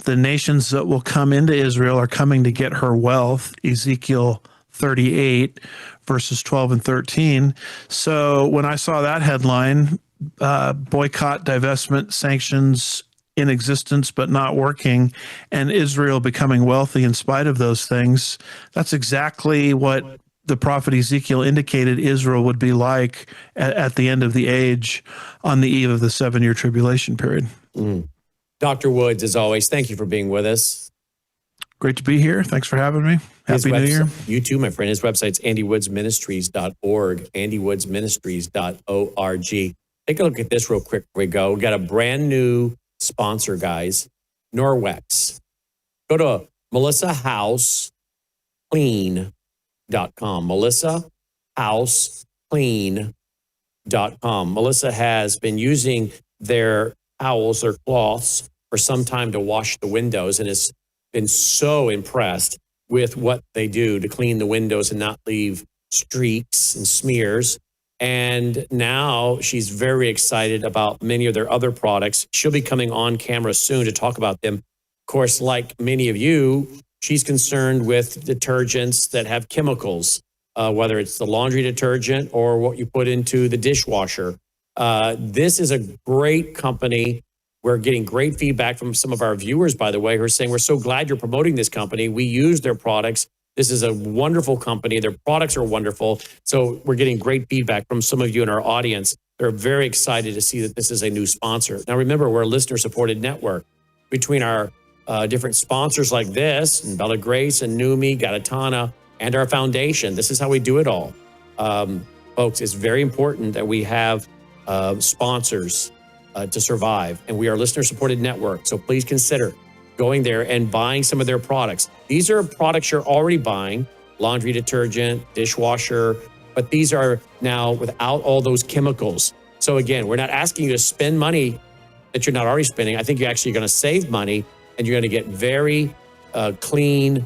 The nations that will come into Israel are coming to get her wealth, Ezekiel 38, verses 12 and 13. So when I saw that headline, boycott, divestment, sanctions in existence but not working, and Israel becoming wealthy in spite of those things, that's exactly what the prophet Ezekiel indicated Israel would be like at the end of the age on the eve of the 7-year tribulation period. Dr. Woods, as always, thank you for being with us. Great to be here. Thanks for having me. Happy New Year. You too, my friend. His website's andywoodsministries.org, andywoodsministries.org. Take a look at this real quick before we go. We got a brand new sponsor, guys, Norwex. Go to MelissaHouseClean.com. MelissaHouseClean.com. Melissa has been using their towels or cloths for some time to wash the windows and has been so impressed with what they do to clean the windows and not leave streaks and smears. And now she's very excited about many of their other products. She'll be coming on camera soon to talk about them. Of course, like many of you, she's concerned with detergents that have chemicals, whether it's the laundry detergent or what you put into the dishwasher. This is a great company. We're getting great feedback from some of our viewers, by the way, who are saying, we're so glad you're promoting this company. We use their products. This is a wonderful company. Their products are wonderful. So we're getting great feedback from some of you in our audience. They're very excited to see that this is a new sponsor. Now, remember, we're a listener-supported network. Between our different sponsors like this, and Bella Grace and Numi, Galatana, and our foundation, this is how we do it all. Folks, it's very important that we have sponsors to survive. And we are a listener-supported network. So please consider going there and buying some of their products. These are products you're already buying, laundry detergent, dishwasher, but these are now without all those chemicals. So again, we're not asking you to spend money that you're not already spending. I think you're actually going to save money and you're going to get very clean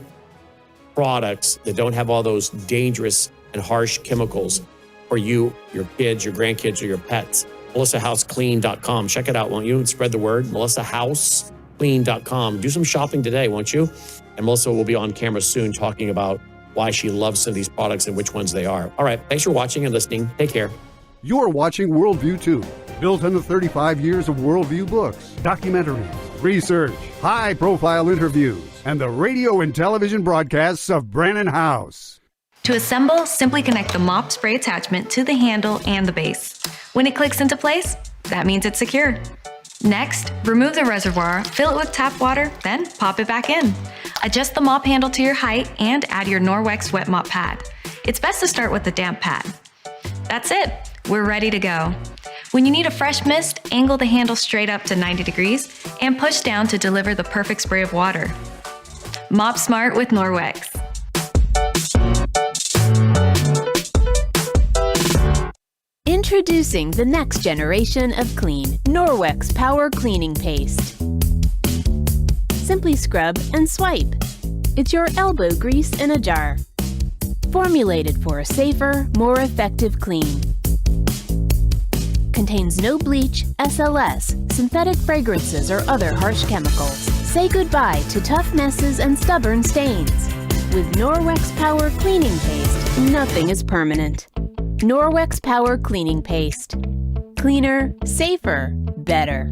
products that don't have all those dangerous and harsh chemicals for you, your kids, your grandkids, or your pets. MelissaHouseClean.com. Check it out, won't you? And spread the word. MelissaHouseClean.com. Do some shopping today, won't you? And Melissa will be on camera soon talking about why she loves some of these products and which ones they are. All right. Thanks for watching and listening. Take care. You're watching Worldview 2, built on the 35 years of Worldview books, documentaries, research, high-profile interviews, and the radio and television broadcasts of Brannon House. To assemble, simply connect the mop spray attachment to the handle and the base. When it clicks into place, that means it's secured. Next, remove the reservoir, fill it with tap water, then pop it back in. Adjust the mop handle to your height and add your Norwex wet mop pad. It's best to start with the damp pad. That's it. We're ready to go. When you need a fresh mist, angle the handle straight up to 90 degrees and push down to deliver the perfect spray of water. Mop smart with Norwex. Introducing the next generation of clean, Norwex Power Cleaning Paste. Simply scrub and swipe. It's your elbow grease in a jar. Formulated for a safer, more effective clean. Contains no bleach, SLS, synthetic fragrances, or other harsh chemicals. Say goodbye to tough messes and stubborn stains. With Norwex Power Cleaning Paste, nothing is permanent. Norwex Power Cleaning Paste. Cleaner, safer, better.